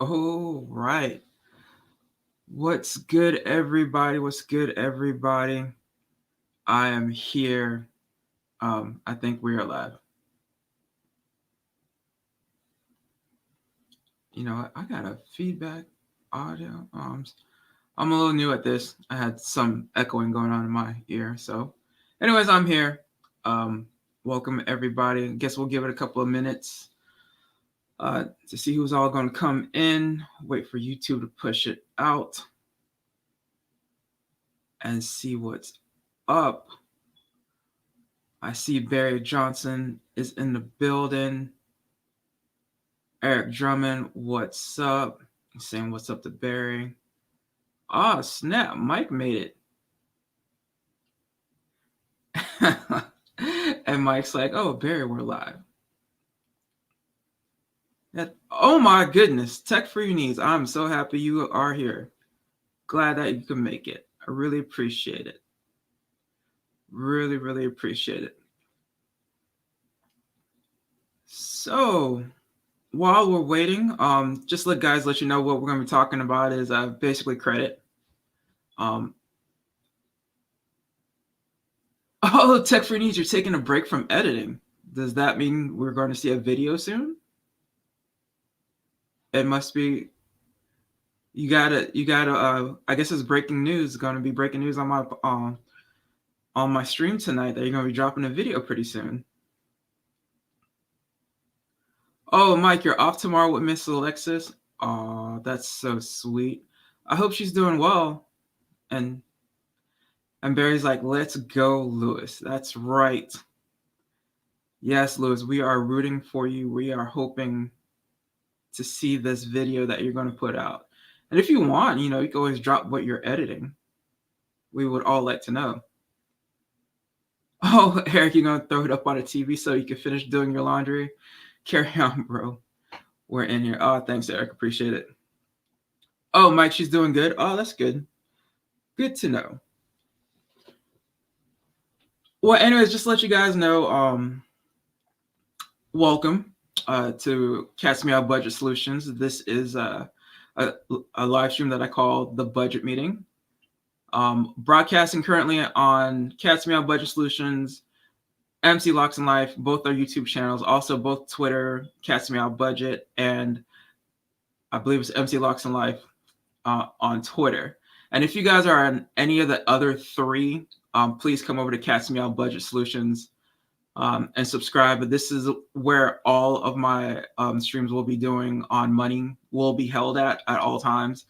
Oh, right. What's good, everybody? What's good, everybody? I am here. I think we are live. You know what? I got a feedback audio. I'm a little new at this. I had some echoing going on in my ear. So, anyways, I'm here. Um, Welcome, everybody. Guess we'll give it a couple of minutes to see who's all going to come in. Wait for YouTube to push it out and see what's up. I see Barry Johnson is in the building. Eric Drummond, what's up? He's saying what's up to Barry. Ah, snap. Mike made it. And Mike's like, oh, Barry, we're live. Oh my goodness. Tech for your needs. I'm so happy you are here. Glad that you can make it. I really appreciate it. Really, really appreciate it. So, while we're waiting, just let you know what we're going to be talking about is basically credit. Oh, Tech for Needs, you're taking a break from editing. Does that mean we're going to see a video soon? It must be. You gotta. I guess it's breaking news. Going to be breaking news on my stream tonight that you're going to be dropping a video pretty soon. Oh, Mike, you're off tomorrow with Miss Alexis. Oh, that's so sweet. I hope she's doing well. And and Barry's like, let's go, Lewis. That's right. Yes, Lewis, we are rooting for you. We are hoping to see this video that you're going to put out. And if you want, you can always drop what you're editing. We would all like to know. Oh, Eric, you're going to throw it up on a TV so you can finish doing your laundry? Carry on, bro. We're in here. Oh, thanks, Eric. Appreciate it. Oh, Mike, she's doing good. Oh, that's good. Good to know. Well, anyways, just to let you guys know, welcome to Cat's Meow Budget Solutions. This is a live stream that I call the Budget Meeting. Broadcasting currently on Cat's Meow Budget Solutions, MC Locks and Life, both our YouTube channels, also both Twitter, Cat's Meow Budget, and I believe it's MC Locks and Life on Twitter. And if you guys are on any of the other three, please come over to Cat's Meow Budget Solutions and subscribe. But this is where all of my streams will be doing on money will be held at all times.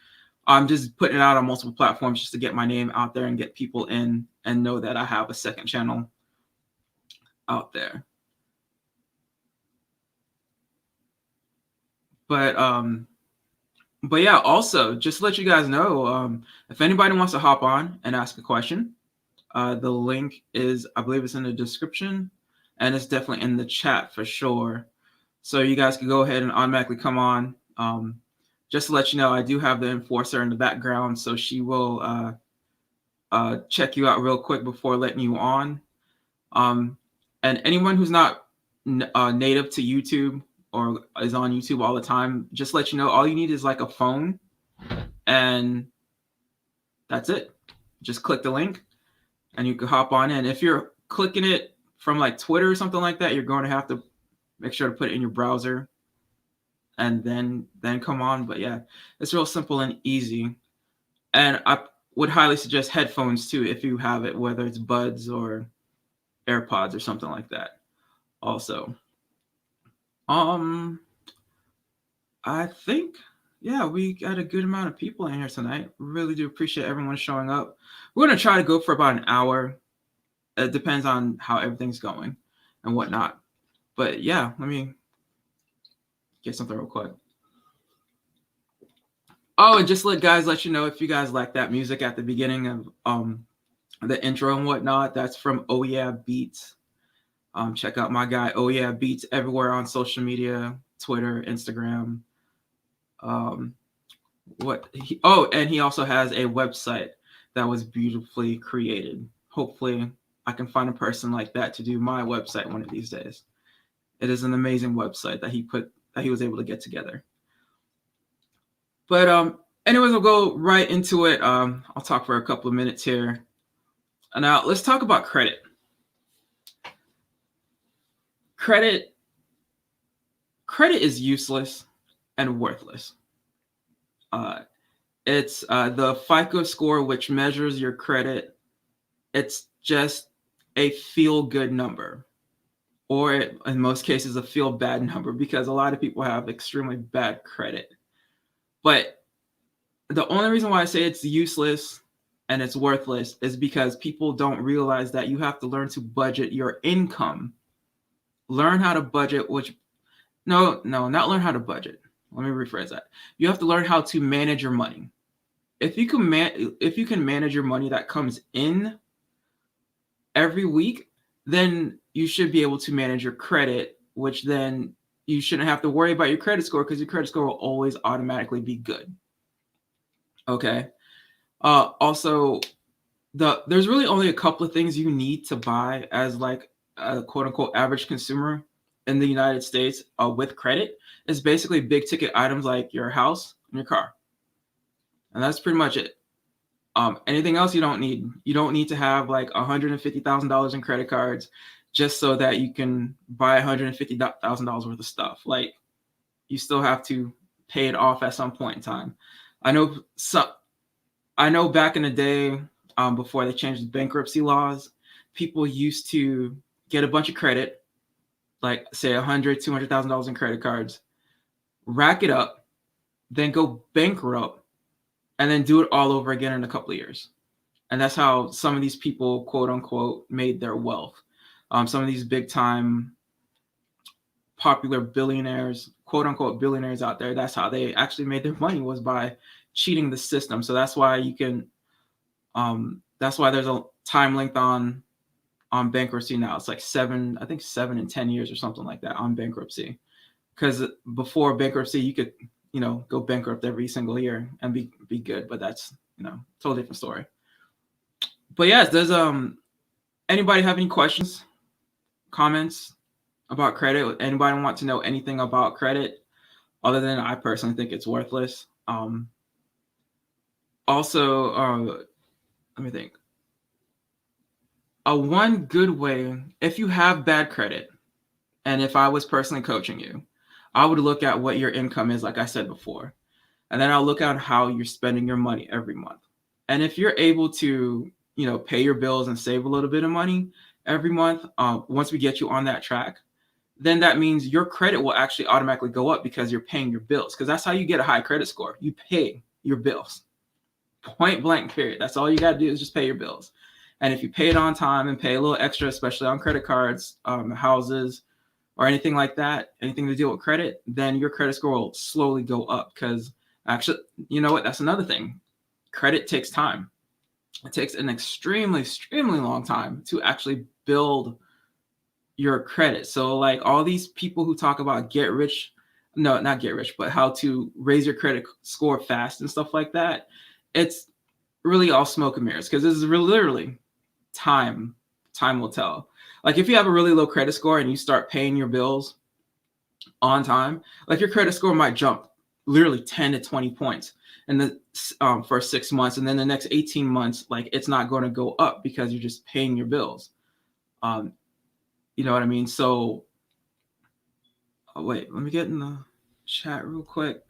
I'm just putting it out on multiple platforms just to get my name out there and get people in and know that I have a second channel out there. But yeah, also just to let you guys know, if anybody wants to hop on and ask a question, the link is, I believe it's in the description, and it's definitely in the chat for sure. So you guys can go ahead and automatically come on. Just to let you know, I do have the enforcer in the background, so she will check you out real quick before letting you on. And anyone who's not native to YouTube or is on YouTube all the time, just let you know, all you need is like a phone, and that's it. Just click the link, and you can hop on in. If you're clicking it from like Twitter or something like that, you're going to have to make sure to put it in your browser and then come on. But yeah, it's real simple and easy. And I would highly suggest headphones too if you have it, whether it's Buds or AirPods or something like that. Also, I think we got a good amount of people in here tonight. Really do appreciate everyone showing up. We're gonna try to go for about an hour. It depends on how everything's going and whatnot. But yeah, let me get something real quick. Oh, and just let you know, if you guys like that music at the beginning of the intro and whatnot, that's from Oh Yeah Beats. Check out my guy Oh Yeah Beats everywhere on social media, Twitter, Instagram. And he also has a website that was beautifully created. Hopefully I can find a person like that to do my website one of these days. It is an amazing website that he was able to get together. But anyways, we'll go right into it. I'll talk for a couple of minutes here. Now let's talk about credit. Credit is useless and worthless. It's the FICO score, which measures your credit. It's just a feel-good number, or in most cases, a feel-bad number, because a lot of people have extremely bad credit. But the only reason why I say it's useless and it's worthless is because people don't realize that you have to learn to budget your income. Learn how to budget, not learn how to budget. Let me rephrase that. You have to learn how to manage your money. If you can manage your money that comes in every week, then you should be able to manage your credit, which then you shouldn't have to worry about your credit score, because your credit score will always automatically be good. Okay. Also, there's really only a couple of things you need to buy as like a quote unquote average consumer in the United States with credit. It's basically big ticket items like your house and your car. And that's pretty much it. Anything else you don't need. You don't need to have like $150,000 in credit cards just so that you can buy $150,000 worth of stuff. Like, you still have to pay it off at some point in time. I know back in the day, before they changed the bankruptcy laws, people used to get a bunch of credit, like say $100,000, $200,000 in credit cards, rack it up, then go bankrupt, and then do it all over again in a couple of years. And that's how some of these people, quote unquote, made their wealth. Some of these big time popular billionaires, quote unquote billionaires out there, that's how they actually made their money, was by cheating the system. So that's why that's why there's a time length on bankruptcy now. It's like 7 and 10 years or something like that on bankruptcy. Because before bankruptcy, you could, go bankrupt every single year and be good, but that's, totally different story. But yes, does anybody have any questions, comments about credit? Anybody want to know anything about credit other than I personally think it's worthless? Also, let me think. One good way, if you have bad credit, and if I was personally coaching you, I would look at what your income is, like I said before. And then I'll look at how you're spending your money every month. And if you're able to, pay your bills and save a little bit of money every month, once we get you on that track, then that means your credit will actually automatically go up because you're paying your bills. Because that's how you get a high credit score. You pay your bills. Point blank, period. That's all you got to do is just pay your bills. And if you pay it on time and pay a little extra, especially on credit cards, houses, or anything like that, anything to deal with credit, then your credit score will slowly go up. Because actually, you know what? That's another thing. Credit takes time. It takes an extremely, extremely long time to actually build your credit. So like all these people who talk about not get rich, but how to raise your credit score fast and stuff like that, it's really all smoke and mirrors, because this is literally time will tell. Like if you have a really low credit score and you start paying your bills on time, like your credit score might jump literally 10 to 20 points in the first 6 months, and then the next 18 months, like it's not going to go up because you're just paying your bills. You know what I mean? So wait, let me get in the chat real quick.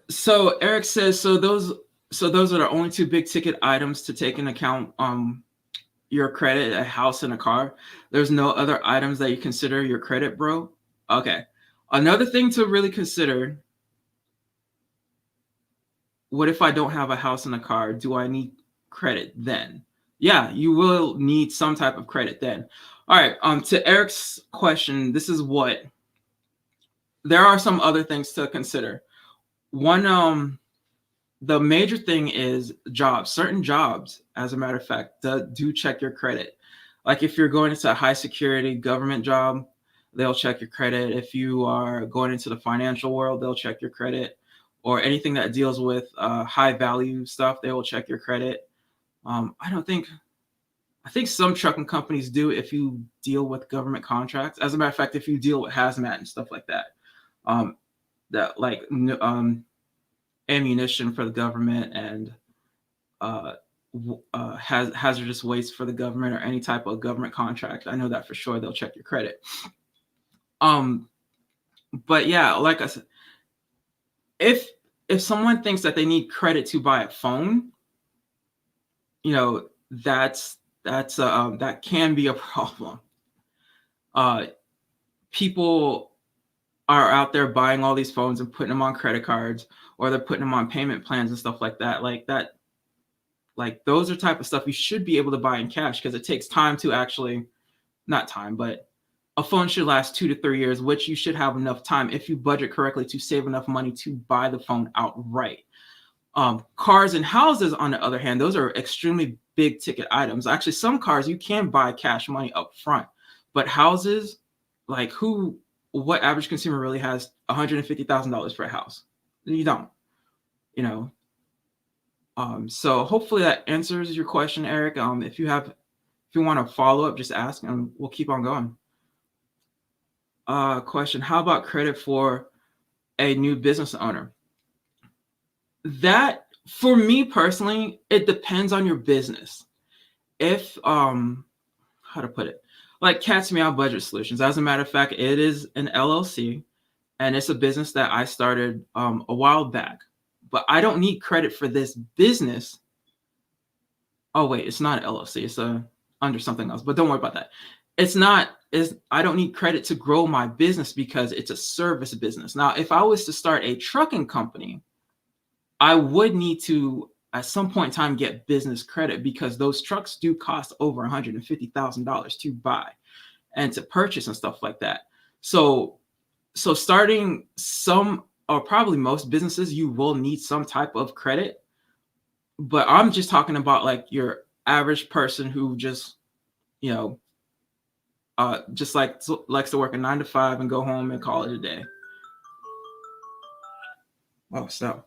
So Eric says, so those are the only two big ticket items to take into account your credit, a house and a car. There's no other items that you consider your credit, bro? Okay. Another thing to really consider, what if I don't have a house and a car? Do I need credit then? Yeah, you will need some type of credit then. All right, to Eric's question, this is what, there are some other things to consider. One, the major thing is jobs. Certain jobs, as a matter of fact, do check your credit. Like if you're going into a high security government job, they'll check your credit. If you are going into the financial world, they'll check your credit. Or anything that deals with high value stuff, they will check your credit. I don't think I think some trucking companies do if you deal with government contracts. As a matter of fact, if you deal with hazmat and stuff like that, um, that like ammunition for the government and hazardous waste for the government or any type of government contract. I know that for sure. They'll check your credit. But yeah, like I said, if someone thinks that they need credit to buy a phone, you know, that can be a problem. People are out there buying all these phones and putting them on credit cards, or they're putting them on payment plans and stuff like that. Like those are type of stuff you should be able to buy in cash, because it takes time to actually, not time, but a phone should last 2 to 3 years, which you should have enough time if you budget correctly to save enough money to buy the phone outright. Cars and houses, on the other hand, those are extremely big ticket items. Actually, some cars you can buy cash money up front, but houses, like what average consumer really has $150,000 for a house? You don't, you know. So hopefully that answers your question, Eric. If you want to follow up, just ask and we'll keep on going. Question: how about credit for a new business owner? That, for me personally, it depends on your business. If how to put it, like Cat's Meow Budget Solutions. As a matter of fact, it is an LLC, and it's a business that I started a while back. But I don't need credit for this business. Oh wait, it's not an LLC. It's under something else. But don't worry about that. I don't need credit to grow my business because it's a service business. Now, if I was to start a trucking company, I would need to, at some point in time, get business credit, because those trucks do cost over $150,000 to buy and to purchase and stuff like that. So starting some, or probably most businesses, you will need some type of credit. But I'm just talking about like your average person who just, just likes to work a 9 to 5 and go home and call it a day. Oh, so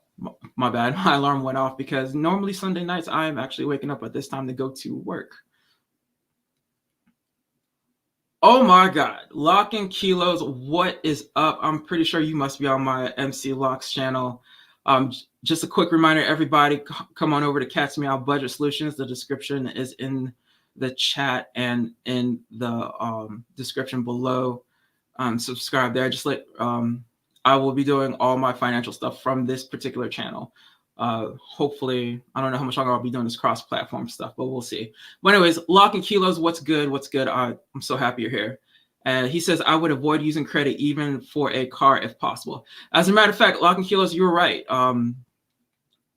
my bad. My alarm went off, because normally Sunday nights I am actually waking up at this time to go to work. Oh my God, Lock and Kilos, what is up? I'm pretty sure you must be on my MC Locks channel. Just a quick reminder, everybody, come on over to Cat's Meow Budget Solutions. The description is in the chat and in the description below. Subscribe there. I will be doing all my financial stuff from this particular channel. Hopefully, I don't know how much longer I'll be doing this cross-platform stuff, but we'll see. But anyways, Lock and Kilos, what's good? I'm so happy you're here. And he says, I would avoid using credit even for a car if possible. As a matter of fact, Lock and Kilos, you were right.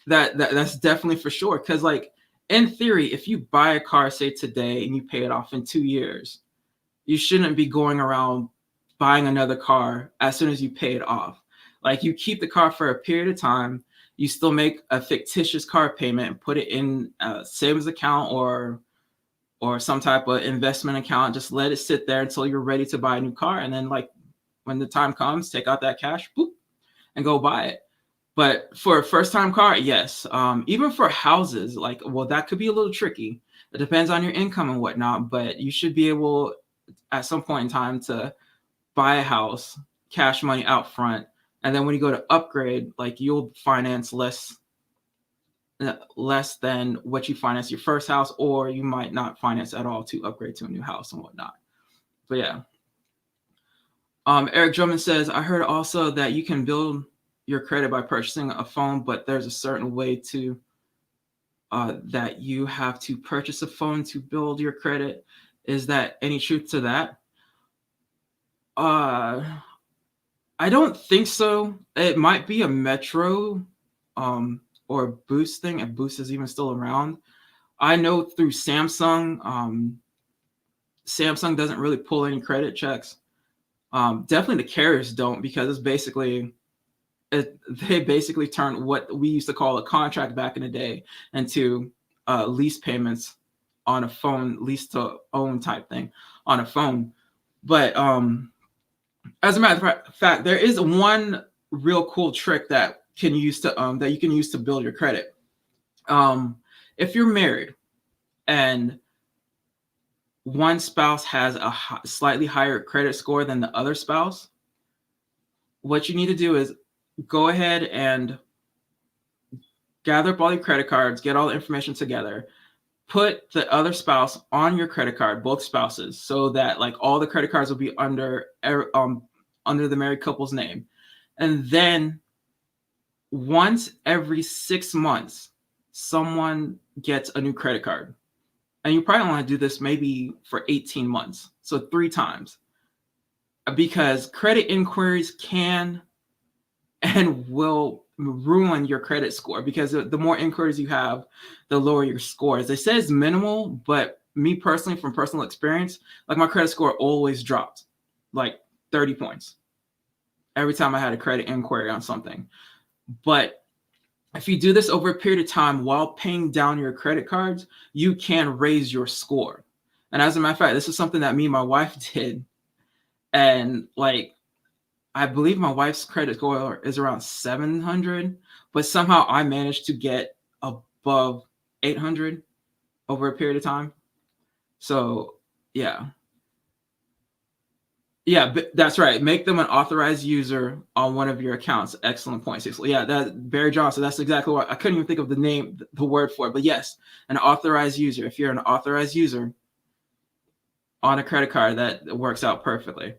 That's definitely for sure. Because like, in theory, if you buy a car, say today, and you pay it off in 2 years, you shouldn't be going around buying another car as soon as you pay it off. Like, you keep the car for a period of time. You still make a fictitious car payment and put it in a savings account or some type of investment account. Just let it sit there until you're ready to buy a new car. And then, like, when the time comes, take out that cash, boop, and go buy it. But for a first-time car, yes. Even for houses, like, well, that could be a little tricky. It depends on your income and whatnot. But you should be able, at some point in time, to buy a house, cash money out front. And then when you go to upgrade, like, you'll finance less than what you finance your first house, or you might not finance at all to upgrade to a new house and whatnot. But yeah. Eric Drummond says, I heard also that you can build your credit by purchasing a phone, but there's a certain way to that you have to purchase a phone to build your credit. Is that any truth to that? I don't think so. It might be a Metro or a Boost thing, if Boost is even still around. I know through Samsung, Samsung doesn't really pull any credit checks. Definitely the carriers don't, because it's basically, they basically turn what we used to call a contract back in the day into lease payments on a phone, lease to own type thing on a phone. But as a matter of fact, there is one real cool trick that you can use to build your credit. If you're married and one spouse has a slightly higher credit score than the other spouse, what you need to do is go ahead and gather up all your credit cards, get all the information together, put the other spouse on your credit card, both spouses, so that like all the credit cards will be under the married couple's name. And then once every 6 months, someone gets a new credit card. And you probably want to do this maybe for 18 months. So 3 times. Because credit inquiries can and will ruin your credit score, because the more inquiries you have, the lower your score. As they say, it's minimal, but me personally, from personal experience, like my credit score always dropped like 30 points every time I had a credit inquiry on something. But if you do this over a period of time while paying down your credit cards, you can raise your score. And as a matter of fact, this is something that me and my wife did. And like, I believe my wife's credit score is around 700, but somehow I managed to get above 800 over a period of time. So yeah. Yeah, that's right. Make them an authorized user on one of your accounts. Excellent point, Cecil. Yeah, that Barry Johnson. That's exactly what I couldn't even think of the word for it. But yes, an authorized user. If you're an authorized user on a credit card, that works out perfectly.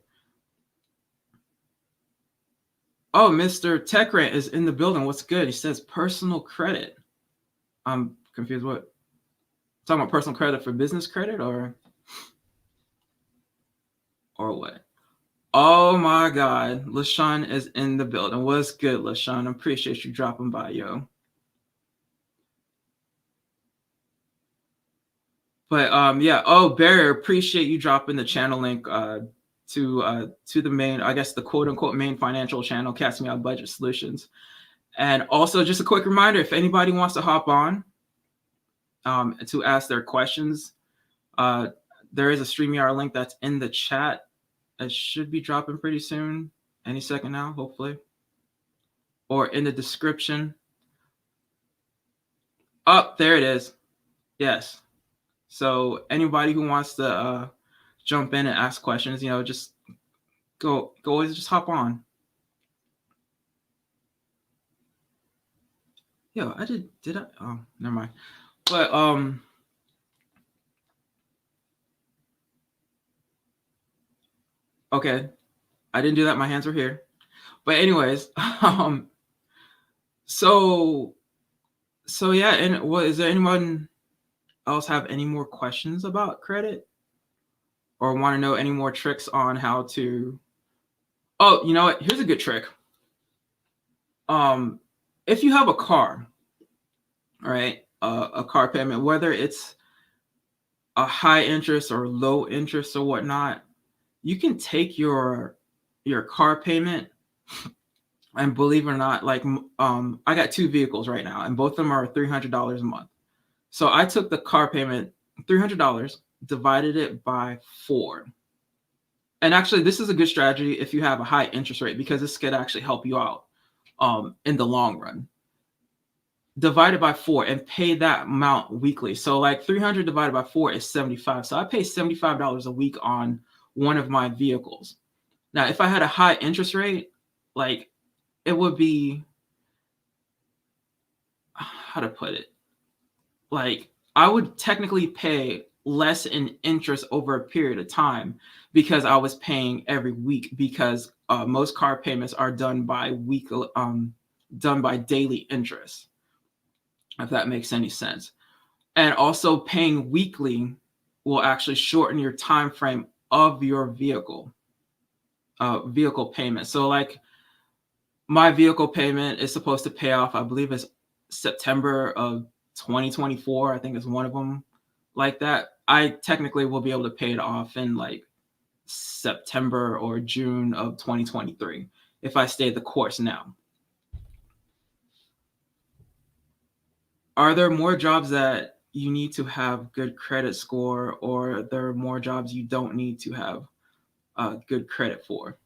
Oh, Mr. TechRant is in the building. What's good? He says personal credit. I'm confused. What? Talking about personal credit for business credit or what? Oh my God, LaShawn is in the building. What's good, LaShawn? I appreciate you dropping by, yo. But yeah. Oh, Barry, appreciate you dropping the channel link to the main, I guess the quote unquote main financial channel, Casting Out Budget Solutions. And also, just a quick reminder: if anybody wants to hop on to ask their questions, there is a StreamYard link that's in the chat. It should be dropping pretty soon, any second now, hopefully, or in the description. Oh, there it is. Yes. So anybody who wants to jump in and ask questions, just go just hop on. Yo, I did I? Oh, never mind. But okay, I didn't do that. My hands were here. But anyways, so yeah. And what is there anyone else have any more questions about credit, or want to know any more tricks on how to? Oh, you know what? Here's a good trick. If you have a car, right, a car payment, whether it's a high interest or low interest or whatnot, you can take your car payment, and believe it or not, like I got 2 vehicles right now, and both of them are $300 a month. So I took the car payment, $300, divided it by 4. And actually, this is a good strategy if you have a high interest rate, because this could actually help you out in the long run. Divided by 4 and pay that amount weekly. So like 300 divided by 4 is 75. So I pay $75 a week on one of my vehicles. Now, if I had a high interest rate, like it would be, how to put it? Like I would technically pay less in interest over a period of time, because I was paying every week, because most car payments are done by daily interest, if that makes any sense. And also paying weekly will actually shorten your time frame of your vehicle payment. So like my vehicle payment is supposed to pay off, I believe it's September of 2024. I think it's one of them like that. I technically will be able to pay it off in like September or June of 2023 if I stay the course now. Are there more jobs that you need to have good credit score, or there are more jobs you don't need to have good credit for?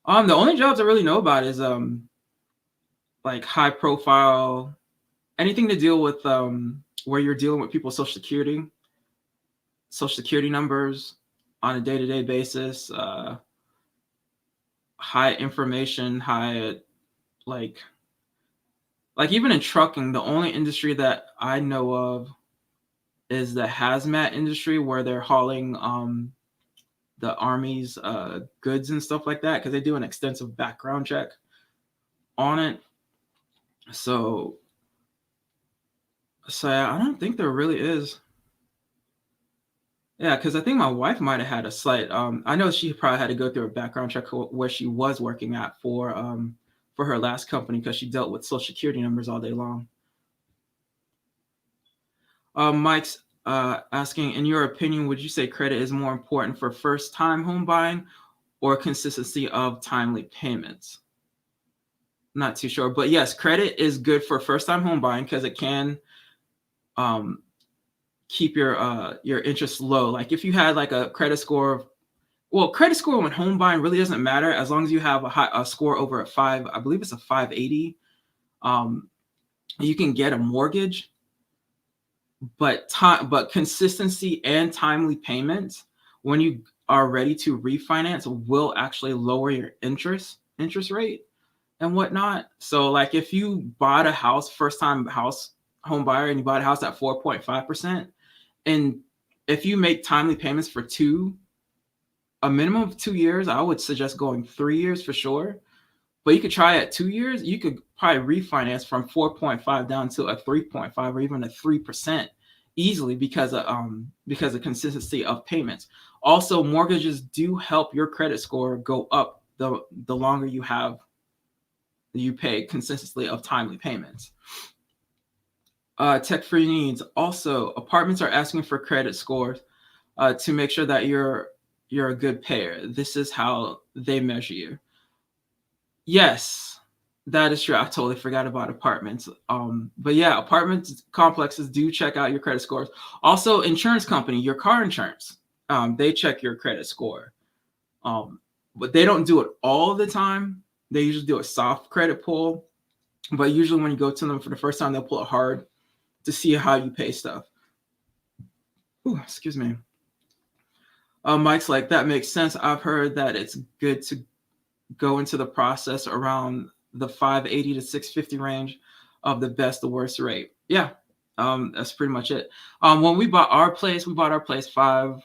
The only jobs I really know about is like high profile, anything to deal with where you're dealing with people's social security. social security numbers on a day-to-day basis, high information, high like even in trucking, the only industry that I know of is the hazmat industry, where they're hauling the Army's goods and stuff like that, because they do an extensive background check on it. So yeah, I don't think there really is. Yeah, because I think my wife might have had a slight. I know she probably had to go through a background check where she was working at for her last company, because she dealt with social security numbers all day long. Mike's asking, in your opinion, would you say credit is more important for first-time home buying or consistency of timely payments? Not too sure, but yes, credit is good for first-time home buying because it can keep your interest low. Like if you had like a credit score credit score when home buying really doesn't matter as long as you have a score over a 5. I believe it's a 580. You can get a mortgage, but consistency and timely payments when you are ready to refinance will actually lower your interest rate and whatnot. So like if you bought a house, first time home buyer, and you bought a house at 4.5%, and if you make timely payments for a minimum of 2 years, I would suggest going 3 years for sure. But you could try at 2 years. You could probably refinance from 4.5 down to a 3.5 or even a 3% easily because of consistency of payments. Also, mortgages do help your credit score go up the longer you pay consistently of timely payments. Tech free needs. Also, apartments are asking for credit scores to make sure that you're a good payer. This is how they measure you. Yes, that is true. I totally forgot about apartments. But yeah, apartments complexes do check out your credit scores. Also, insurance company, your car insurance, they check your credit score. But they don't do it all the time. They usually do a soft credit pull. But usually when you go to them for the first time, they'll pull it hard to see how you pay stuff. Ooh, excuse me. Mike's like, that makes sense. I've heard that it's good to go into the process around the 580 to 650 range of the best to worst rate. Yeah, that's pretty much it. When we bought our place, five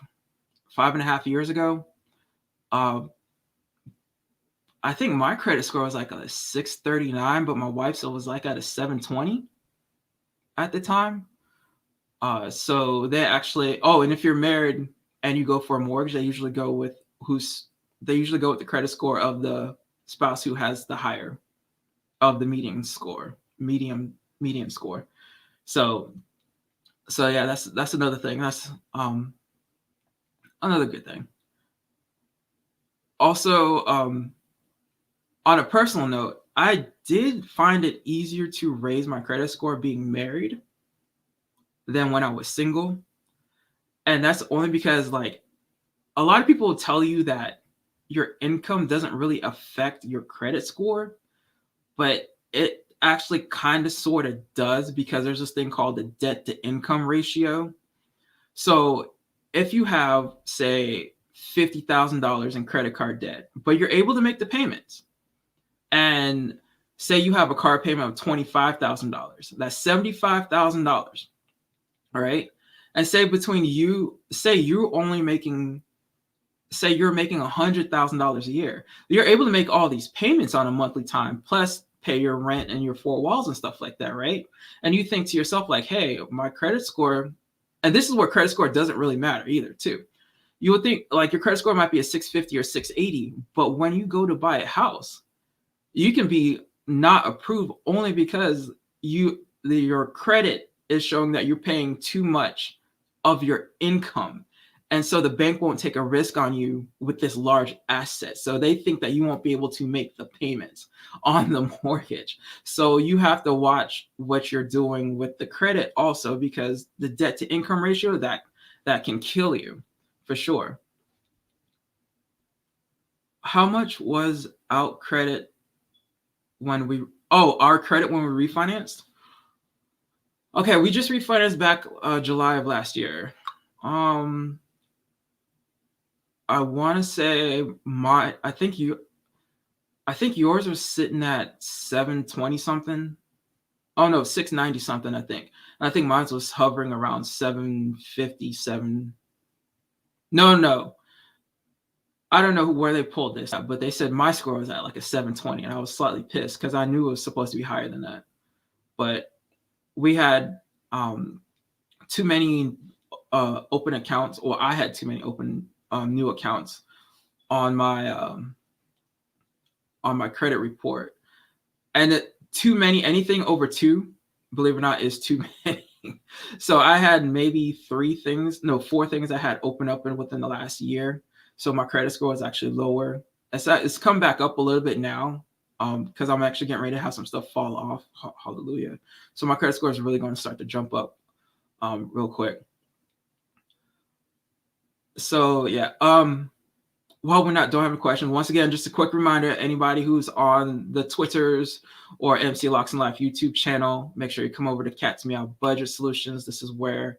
and a half years ago. I think my credit score was like a 639, but my wife's was like at a 720 at the time. So they actually, and if you're married and you go for a mortgage, they usually go with the credit score of the spouse who has the higher of the medium score. So yeah, that's another thing. That's another good thing. Also, on a personal note, I did find it easier to raise my credit score being married than when I was single. And that's only because like a lot of people will tell you that your income doesn't really affect your credit score, but it actually kind of sort of does, because there's this thing called the debt to income ratio. So if you have, say, $50,000 in credit card debt, but you're able to make the payments, and say you have a car payment of $25,000, that's $75,000. All right. And say you're making $100,000 a year. You're able to make all these payments on a monthly time, plus pay your rent and your four walls and stuff like that, right? And you think to yourself like, hey, my credit score, and this is where credit score doesn't really matter either too. You would think like your credit score might be a 650 or 680, but when you go to buy a house, you can be not approved only because your credit is showing that you're paying too much of your income. And so the bank won't take a risk on you with this large asset. So they think that you won't be able to make the payments on the mortgage. So you have to watch what you're doing with the credit also, because the debt to income ratio, that can kill you for sure. How much was out credit our credit when we refinanced? Okay, we just refinanced back July of last year. I want to say I think yours was sitting at 720 something. Oh no, 690 something, I think. I think mine was hovering around 757. No. I don't know where they pulled this at, but they said my score was at like a 720, and I was slightly pissed because I knew it was supposed to be higher than that. But we had too many open accounts, or I had too many open new accounts on my credit report, and too many. Anything over two, believe it or not, is too many. So I had maybe four things I had open up within the last year. So my credit score is actually lower. It's come back up a little bit now, because I'm actually getting ready to have some stuff fall off. Hallelujah. So my credit score is really going to start to jump up real quick. So yeah, while we're not don't have a question, once again, just a quick reminder: anybody who's on the Twitters or MC Locks and Life YouTube channel, make sure you come over to Cat's Meow Budget Solutions. This is where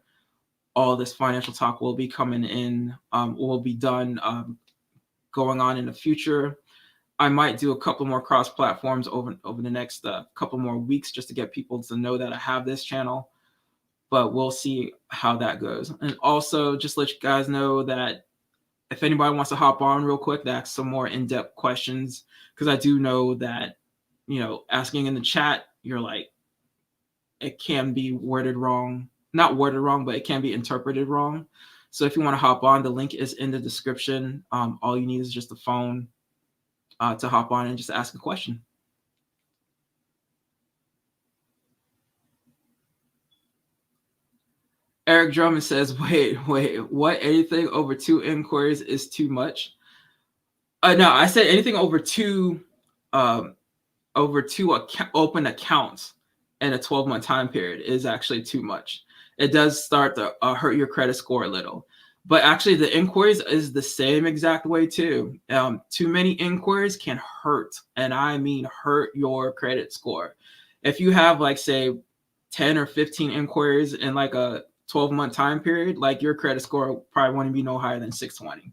all this financial talk will be coming in, will be done, going on in the future. I might do a couple more cross platforms over the next couple more weeks just to get people to know that I have this channel, but we'll see how that goes. And also, just let you guys know that if anybody wants to hop on real quick to ask some more in-depth questions, because I do know that, asking in the chat, you're like, it can be worded wrong. Not worded wrong, but it can be interpreted wrong. So if you want to hop on, the link is in the description. All you need is just a phone to hop on and just ask a question. Eric Drummond says, wait, what? Anything over 2 inquiries is too much? No, I said anything over two open accounts in a 12-month time period is actually too much. It does start to hurt your credit score a little. But actually, the inquiries is the same exact way too. Too many inquiries can hurt, and I mean hurt your credit score. If you have, like, say, 10 or 15 inquiries in like a 12-month time period, like, your credit score probably wouldn't be no higher than 620.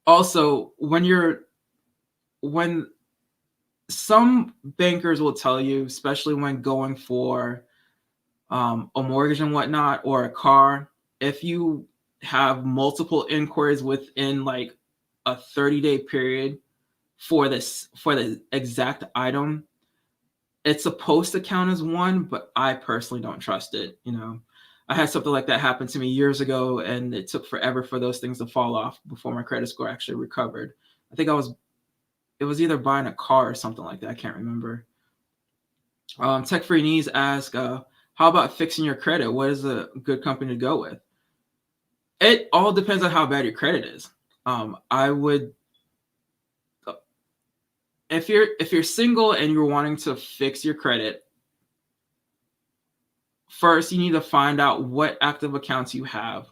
Also, when some bankers will tell you, especially when going for a mortgage and whatnot, or a car, if you have multiple inquiries within like a 30-day period for the exact item, it's supposed to count as one, but I personally don't trust it. I had something like that happen to me years ago, and it took forever for those things to fall off before my credit score actually recovered. I think it was either buying a car or something like that. I can't remember. Tech Free Knees ask, how about fixing your credit? What is a good company to go with? It all depends on how bad your credit is. I would, if you're single and you're wanting to fix your credit, first you need to find out what active accounts you have,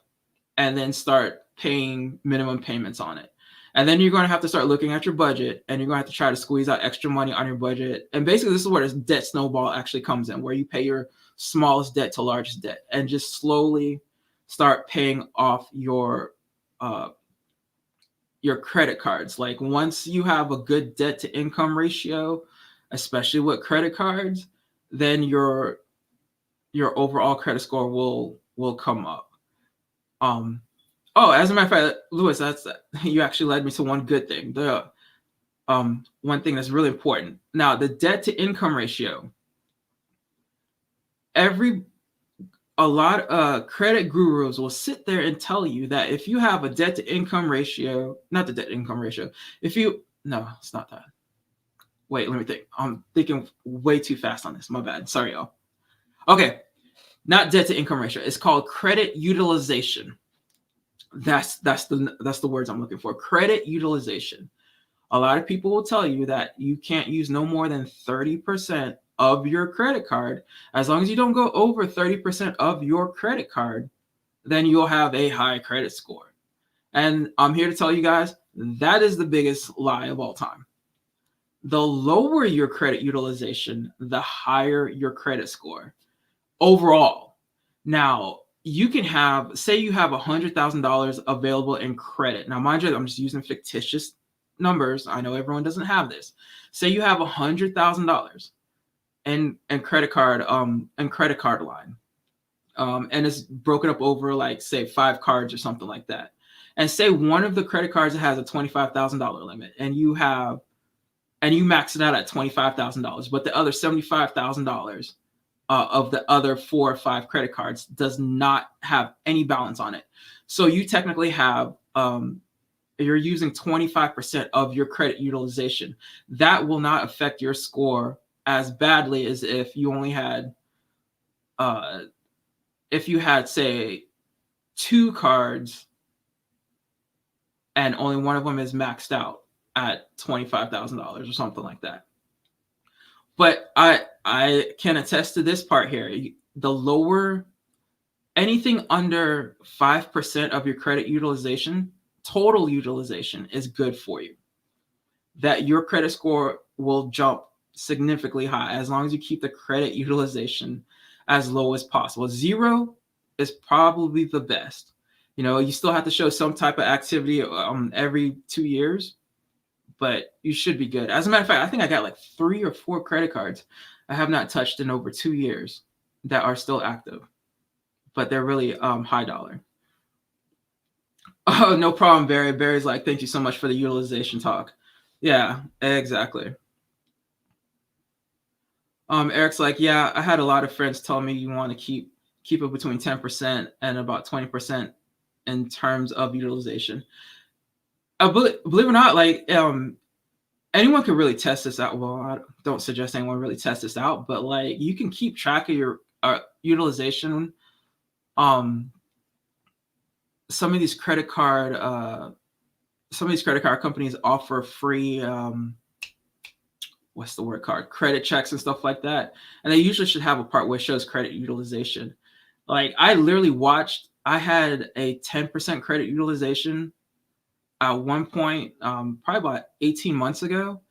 and then start paying minimum payments on it. And then you're going to have to start looking at your budget, and you're going to have to try to squeeze out extra money on your budget. And basically, this is where this debt snowball actually comes in, where you pay your smallest debt to largest debt, and just slowly start paying off your credit cards. Like, once you have a good debt to income ratio, especially with credit cards, then your overall credit score will come up. Oh, as a matter of fact, Lewis, you actually led me to one good thing. The one thing that's really important. Now, the debt to income ratio. A lot of credit gurus will sit there and tell you that if you have a debt to income ratio, not the debt to income ratio. No, it's not that. Wait, let me think. I'm thinking way too fast on this. My bad. Sorry, y'all. Okay, not debt to income ratio. It's called credit utilization. That's the words I'm looking for. Credit utilization. A lot of people will tell you that you can't use no more than 30% of your credit card. As long as you don't go over 30% of your credit card, then you'll have a high credit score. And I'm here to tell you guys, that is the biggest lie of all time. The lower your credit utilization, the higher your credit score overall. Now, you can have, say you have $100,000 available in credit. Now, mind you, I'm just using fictitious numbers. I know everyone doesn't have this. Say you have $100,000 in credit card line, and it's broken up over like say 5 cards or something like that. And say one of the credit cards has a $25,000 limit, and you max it out at $25,000, but the other $75,000 of the other 4 or 5 credit cards does not have any balance on it. So you technically have you're using 25% of your credit utilization. That will not affect your score as badly as if you only had say 2 cards and only one of them is maxed out at $25,000 or something like that. But I can attest to this part here. The lower, anything under 5% of your credit utilization, total utilization, is good for you. That your credit score will jump significantly high as long as you keep the credit utilization as low as possible. 0 is probably the best. You still have to show some type of activity every 2 years, but you should be good. As a matter of fact, I think I got like 3 or 4 credit cards I have not touched in over 2 years that are still active, but they're really high dollar. Oh, no problem, Barry. Barry's like, thank you so much for the utilization talk. Yeah, exactly. Eric's like, yeah, I had a lot of friends tell me you want to keep it between 10% and about 20% in terms of utilization. Believe it or not, like anyone could really test this out. Well, I don't suggest anyone really test this out, but like you can keep track of your utilization. Some of these credit card companies offer free credit checks and stuff like that, and they usually should have a part where it shows credit utilization. Like I literally I had a 10% credit utilization at one point, probably about 18 months ago,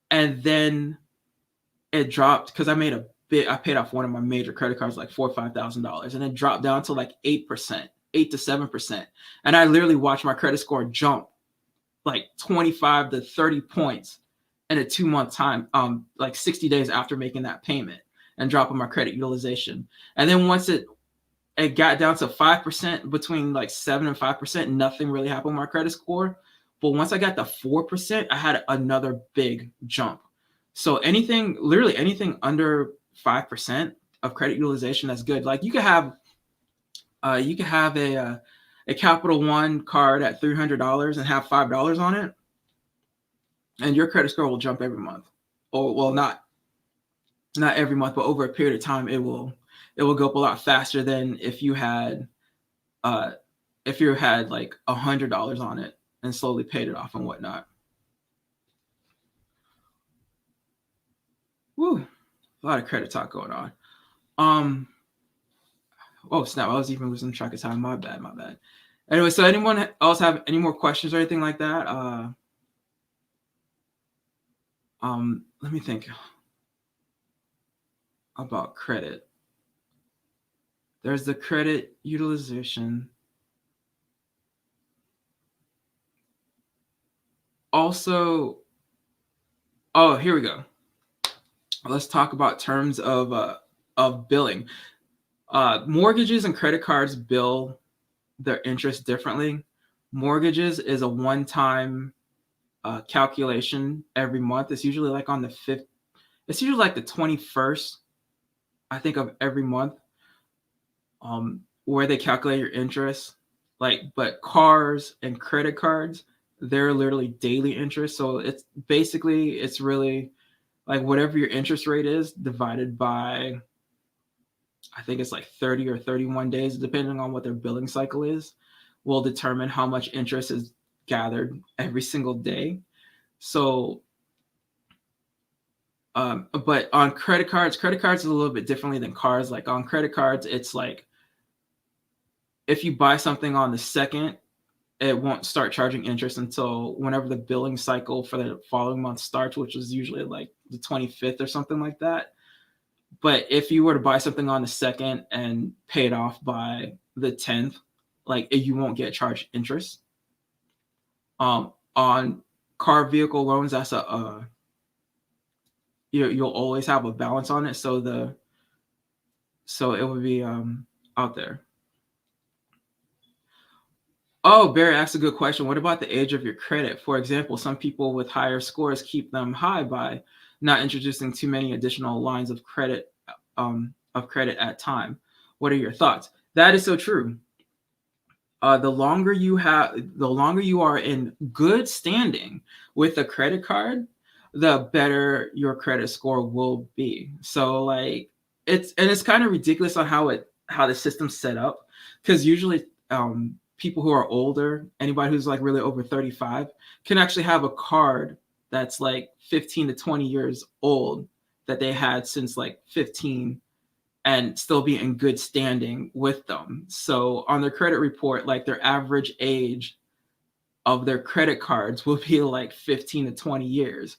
and then it dropped because I paid off one of my major credit cards like $4,000 or $5,000, and it dropped down to like 8%, 8 to 7%, and I literally watched my credit score jump like 25 to 30 points in a 2-month time, like 60 days after making that payment, and dropping my credit utilization. And then once it got down to 5%, between like 7 and 5%, nothing really happened with my credit score. But once I got to 4%, I had another big jump. So literally anything under 5% of credit utilization, that's good. Like you could have a Capital One card at $300 and have $5 on it, and your credit score will jump every month. Or well, not every month, but over a period of time, it will go up a lot faster than if you had like $100 on it and slowly paid it off and whatnot. Woo, a lot of credit talk going on. Oh snap! I was even losing track of time. My bad. Anyway, so anyone else have any more questions or anything like that? Let me think about credit. There's the credit utilization. Also, oh, here we go. Let's talk about terms of billing. Mortgages and credit cards bill their interest differently. Mortgages is a one-time calculation every month. It's usually like on the 5th. It's usually like the 21st, I think, of every month, where they calculate your interest. But cars and credit cards, they're literally daily interest. So it's really like whatever your interest rate is divided by, I think it's like 30 or 31 days, depending on what their billing cycle is, will determine how much interest is gathered every single day. So, but on credit cards is a little bit differently than cars. Like on credit cards, it's like if you buy something on the 2nd, it won't start charging interest until whenever the billing cycle for the following month starts, which is usually like the 25th or something like that. But if you were to buy something on the 2nd and pay it off by the 10th, like you won't get charged interest. On car vehicle loans, that's you'll always have a balance on it, so it would be out there. Oh, Barry asked a good question. What about the age of your credit? For example, some people with higher scores keep them high by not introducing too many additional lines of credit at time. What are your thoughts? That is so true. The longer you are in good standing with a credit card, the better your credit score will be. So like it's kind of ridiculous on how the system's set up, because usually people who are older, anybody who's like really over 35, can actually have a card that's like 15 to 20 years old that they had since like 15 and still be in good standing with them. So on their credit report, like their average age of their credit cards will be like 15 to 20 years,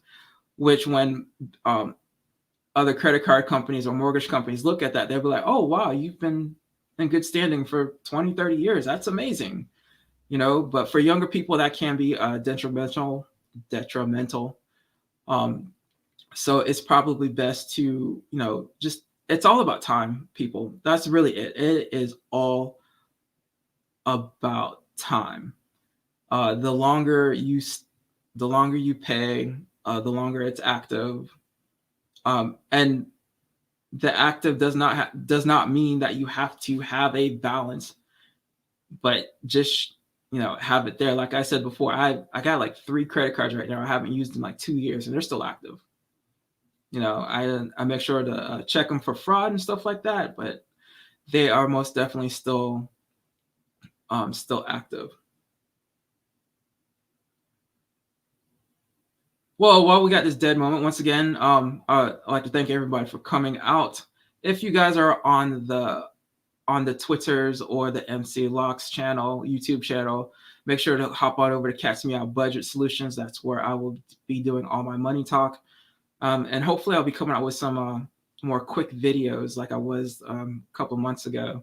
which when other credit card companies or mortgage companies look at that, they'll be like, oh, wow, you've been in good standing for 20, 30 years. That's amazing. But for younger people, that can be detrimental. So it's probably best to, just, it's all about time, people. That's really it. It is all about time. The longer you pay, the longer it's active. And the active does not mean that you have to have a balance, but just have it there. Like I said before, I got like 3 credit cards right now. I haven't used in like 2 years, and they're still active. I make sure to check them for fraud and stuff like that, but they are most definitely still active. Well, while we got this dead moment, once again, I'd like to thank everybody for coming out. If you guys are on the Twitters or the MC Locks channel, YouTube channel, make sure to hop on over to Catch Me Out Budget Solutions. That's where I will be doing all my money talk. And hopefully I'll be coming out with some more quick videos like I was a couple months ago.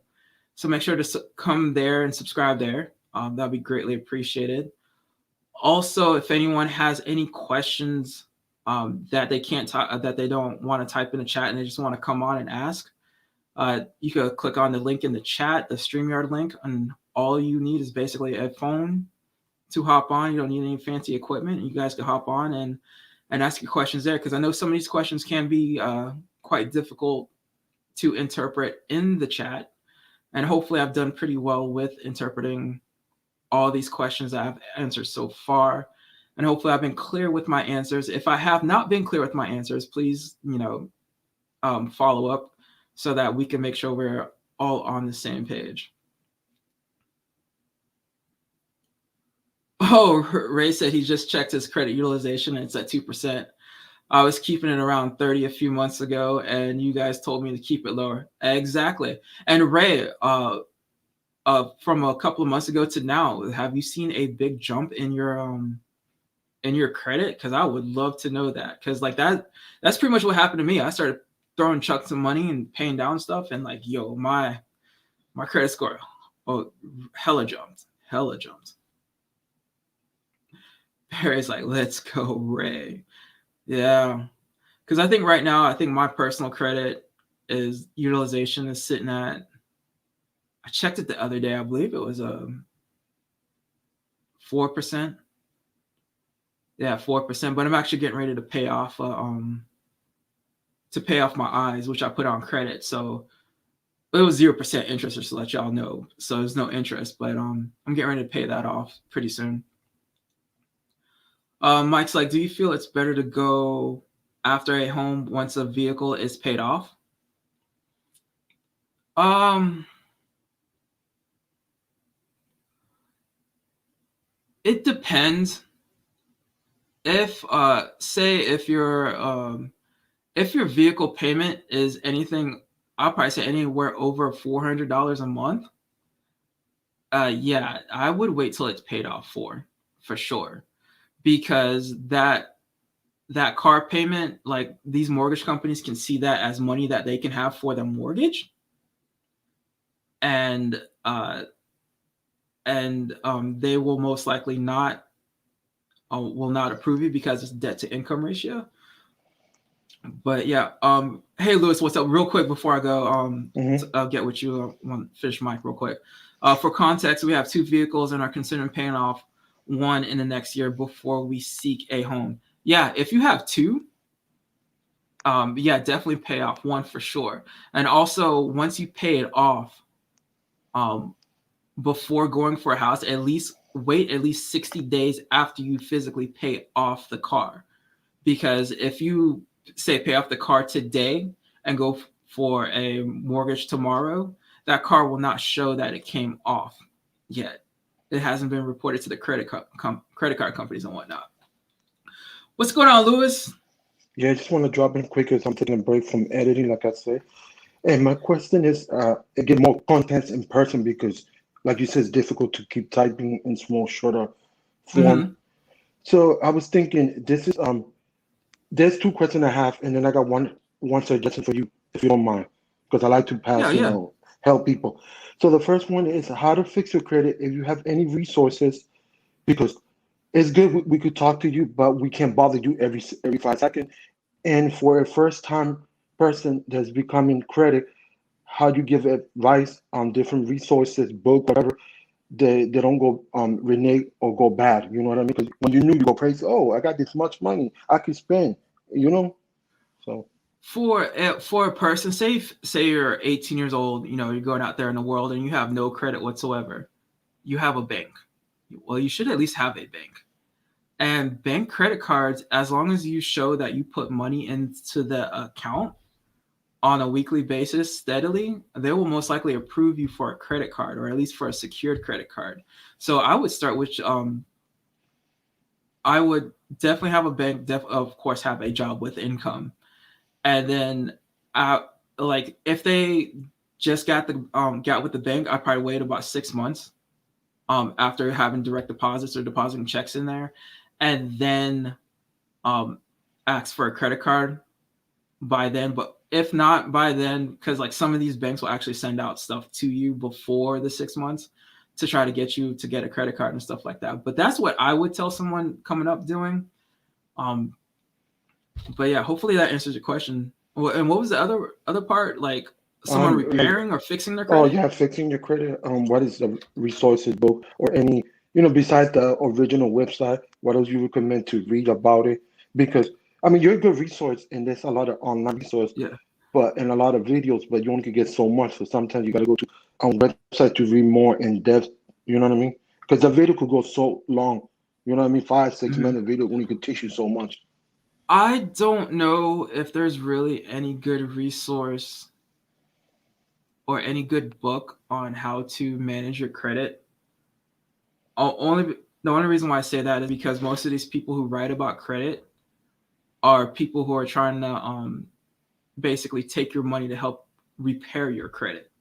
So make sure to come there and subscribe there. That'll be greatly appreciated. Also, if anyone has any questions that they don't want to type in the chat and they just want to come on and ask, you could click on the link in the chat, the StreamYard link, and all you need is basically a phone to hop on. You don't need any fancy equipment. You guys can hop on and ask your questions there, because I know some of these questions can be quite difficult to interpret in the chat. And hopefully I've done pretty well with interpreting all these questions that I've answered so far. And hopefully I've been clear with my answers. If I have not been clear with my answers, please, follow up so that we can make sure we're all on the same page. Oh, Ray said he just checked his credit utilization and it's at 2%. I was keeping it around 30 a few months ago, and you guys told me to keep it lower. Exactly. And Ray, from a couple of months ago to now, have you seen a big jump in your credit? Because I would love to know that. Because like that's pretty much what happened to me. I started throwing chunks of money and paying down stuff, and like, yo, my credit score, hella jumped. Barry's like, let's go, Ray. Yeah, because I think right now, my personal credit utilization is sitting at, I checked it the other day, I believe it was 4%. Yeah, 4%. But I'm actually getting ready to pay off my eyes, which I put on credit. So it was 0% interest, just to let y'all know. So there's no interest, but I'm getting ready to pay that off pretty soon. Mike's like, do you feel it's better to go after a home once a vehicle is paid off? It depends. If if your vehicle payment is anything, I'll probably say anywhere over $400 a month, yeah, I would wait till it's paid off for sure, because that car payment, like these mortgage companies can see that as money that they can have for the mortgage, and uh, and they will most likely not will not approve you because it's debt to income ratio. But yeah, hey Lewis, what's up? Real quick before I go, I'll get with you. I want to finish Mike real quick. For context, we have 2 vehicles and are considering paying off one in the next year before we seek a home. Yeah, if you have 2, yeah, definitely pay off one for sure. And also, once you pay it off, before going for a house, at least wait at least 60 days after you physically pay off the car. Because if you say pay off the car today and go for a mortgage tomorrow, that car will not show that it came off yet. It hasn't been reported to the credit card companies and whatnot. What's going on, Lewis? Yeah, I just want to drop in quick because I'm taking a break from editing, like I said. And my question is, get more content in person because, like you said, it's difficult to keep typing in small, shorter form. Mm-hmm. So I was thinking, this is there's 2 questions I have, and then I got one suggestion for you, if you don't mind, because I like to Yeah, pass, yeah. help people. So the first one is how to fix your credit if you have any resources, because it's good we could talk to you, but we can't bother you every 5 seconds. And for a first time person that's becoming credit, how do you give advice on different resources, book, whatever, they don't go renege or go bad. You know what I mean? Because when you go crazy, oh, I got this much money I could spend. You know, so For a person, say you're 18 years old, you're going out there in the world and you have no credit whatsoever. You have a bank. Well, you should at least have a bank. And bank credit cards, as long as you show that you put money into the account on a weekly basis steadily, they will most likely approve you for a credit card or at least for a secured credit card. So I would start with I would definitely have a bank, of course, have a job with income. And then like if they just got with the bank, I probably wait about 6 months after having direct deposits or depositing checks in there, and then um, ask for a credit card by then. But if not by then, because like some of these banks will actually send out stuff to you before the 6 months to try to get you to get a credit card and stuff like that. But that's what I would tell someone coming up doing. Um, but yeah, hopefully that answers your question. And what was the other part? Like someone like, repairing or fixing their oh credit? yeah, fixing your credit. What is the resources book or any, besides the original website, what else you recommend to read about it? Because I mean, you're a good resource, and there's a lot of online resource, Yeah. but and a lot of videos, but you only can get so much. So sometimes you got to go to a website to read more in depth. You know what I mean? Because the video could go so long. You know what I mean? 5, 6 Mhm. minute video only could teach you so much. I don't know if there's really any good resource or any good book on how to manage your credit. Only the only reason why I say that is because most of these people who write about credit are people who are trying to basically take your money to help repair your credit,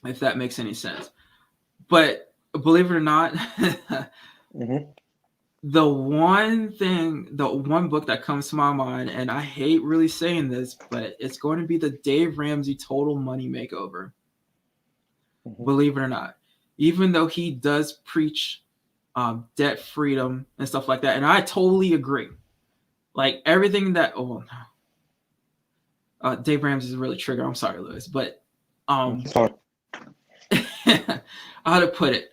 if that makes any sense. But believe it or not, Hmm. the one book that comes to my mind, and I hate really saying this, but it's going to be the Dave Ramsey Total Money Makeover. Hmm. Believe it or not, even though he does preach debt freedom and stuff like that, and I totally agree. Like everything that Dave Ramsey is really trigger. I'm sorry, Lewis, but um, Sorry. how to put it,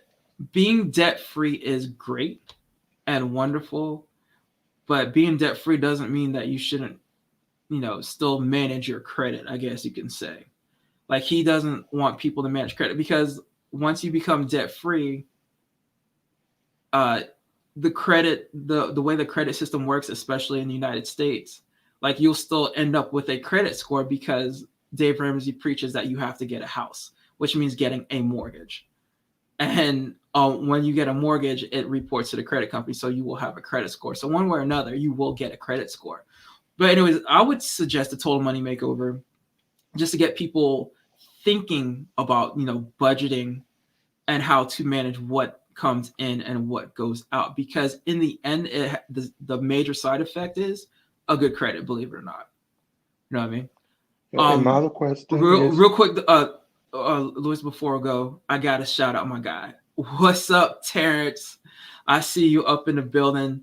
being debt free is great and wonderful, but being debt free doesn't mean that you shouldn't, still manage your credit, I guess you can say. Like he doesn't want people to manage credit because once you become debt free, uh, the way the credit system works, especially in the United States, like you'll still end up with a credit score because Dave Ramsey preaches that you have to get a house, which means getting a mortgage. And when you get a mortgage, it reports to the credit company, so you will have a credit score. So one way or another, you will get a credit score. But anyways, I would suggest a total money makeover just to get people thinking about budgeting and how to manage what comes in and what goes out. Because in the end, the major side effect is a good credit. Believe it or not, you know what I mean. And my Um, other question real is, real quick. Louis, before I go, I gotta shout out my guy. What's up, Terrence? I see you up in the building.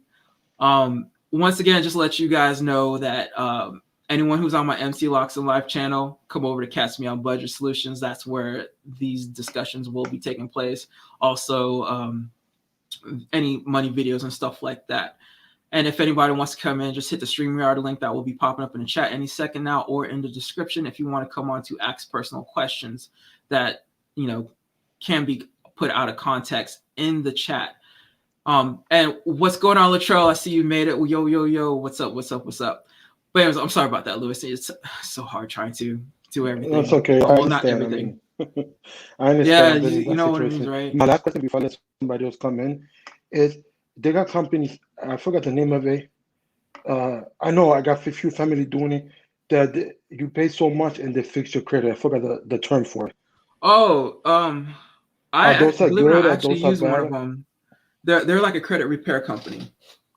Once again, just let you guys know that anyone who's on my MC Locks and Live channel, come over to Catch Me on Budget Solutions. That's where these discussions will be taking place. Also, any money videos and stuff like that. And if anybody wants to come in, just hit the StreamYard link that will be popping up in the chat any second now, or in the description if you want to come on to ask personal questions that, can be put out of context in the chat. And what's going on, Latrell? I see you made it. Yo. What's up? But anyways, I'm sorry about that, Lewis. It's so hard trying to do everything. That's okay. Well, not everything. I understand. Yeah, really, you know what it means, right? My last question before I let somebody else come in is, they got companies, I forgot the name of it. I know I got a few family doing it, that you pay so much and they fix your credit. I forgot the term for it. Oh, Are those are good? I Are actually those are use one of bad? them. They're like a credit repair company.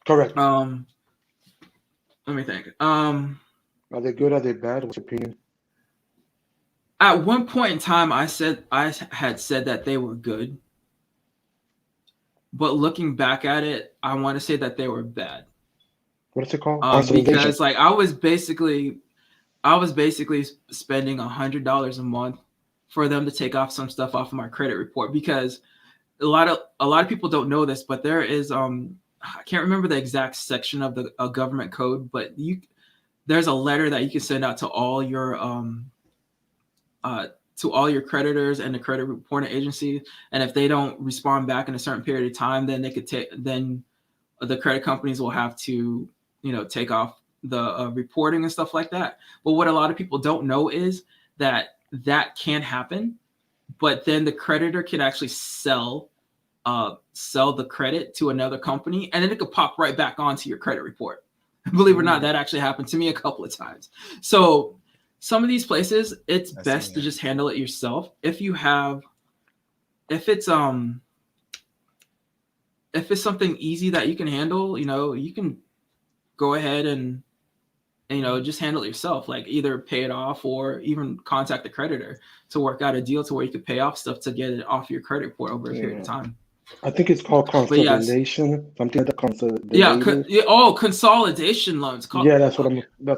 Correct. Let me think. Are they good? Are they bad? What's your opinion? At one point in time, I had said that they were good, but looking back at it, I want to say that they were bad. What is it called? Because like I was basically spending $100 a month for them to take off some stuff off of my credit report, because a lot of people don't know this, but there is I can't remember the exact section of the government code, but there's a letter that you can send out to all your creditors and the credit reporting agency, and if they don't respond back in a certain period of time, then they could then the credit companies will have to take off the reporting and stuff like that. But what a lot of people don't know is that can happen, but then the creditor can actually sell the credit to another company, and then it could pop right back onto your credit report. Believe it or not, that actually happened to me a couple of times. So some of these places, it's best to just handle it yourself. If it's something easy that you can handle, you can go ahead and just handle it yourself. Like either pay it off or even contact the creditor to work out a deal to where you could pay off stuff to get it off your credit report over a period of time. I think it's called consolidation. Something like the consolidation. Consolidation loans. Yeah, that's what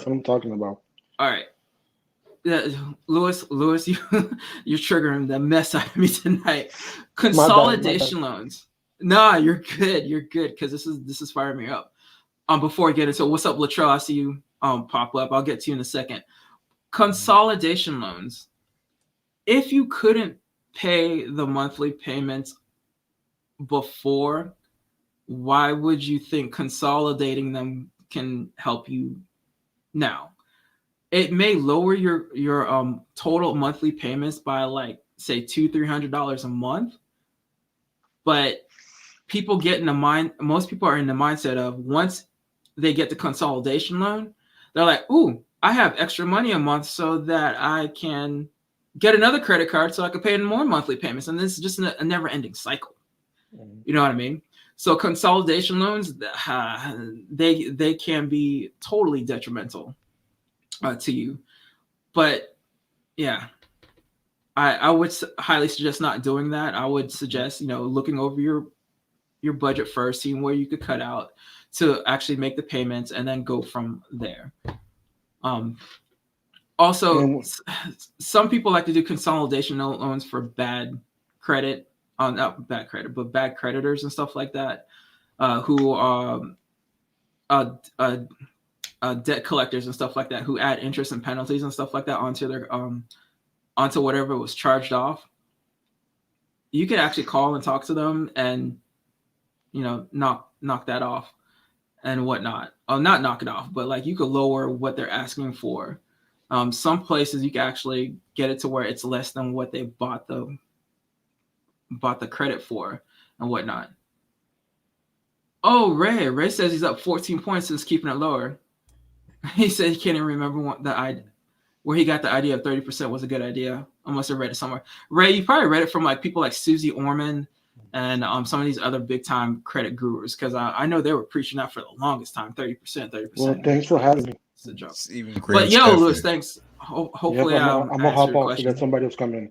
I'm talking about. All right. Lewis, you're triggering the mess out of me tonight. Consolidation loans. Nah, you're good. Because this is firing me up. Before I get into what's up, Latrell, I see you pop up. I'll get to you in a second. Consolidation loans. If you couldn't pay the monthly payments before, why would you think consolidating them can help you now? It may lower your total monthly payments by like say $200-$300 a month, but most people are in the mindset of once they get the consolidation loan, they're like, ooh, I have extra money a month so that I can get another credit card so I can pay more monthly payments. And this is just a never-ending cycle. You know what I mean? So consolidation loans, they can be totally detrimental to you. But yeah, I would highly suggest not doing that. I would suggest, looking over your budget first, seeing where you could cut out to actually make the payments and then go from there. Also, some people like to do consolidation loans for bad credit, not bad credit, but bad creditors and stuff like that, who are debt collectors and stuff like that, who add interest and penalties and stuff like that onto their onto whatever was charged off. You could actually call and talk to them and knock that off and whatnot. Not knock it off, but like you could lower what they're asking for. Some places you can actually get it to where it's less than what they bought the credit for and whatnot. Oh, Ray says he's up 14 points since keeping it lower. He said he can't even remember where he got the idea of 30% was a good idea. I must have read it somewhere. Ray, you probably read it from like people like Susie Orman and some of these other big time credit gurus, because I know they were preaching that for the longest time, 30%. Well, thanks for having me. It's a joke. Even but yo, Lewis, thanks. Hopefully, I'm gonna hop off so that somebody else come in.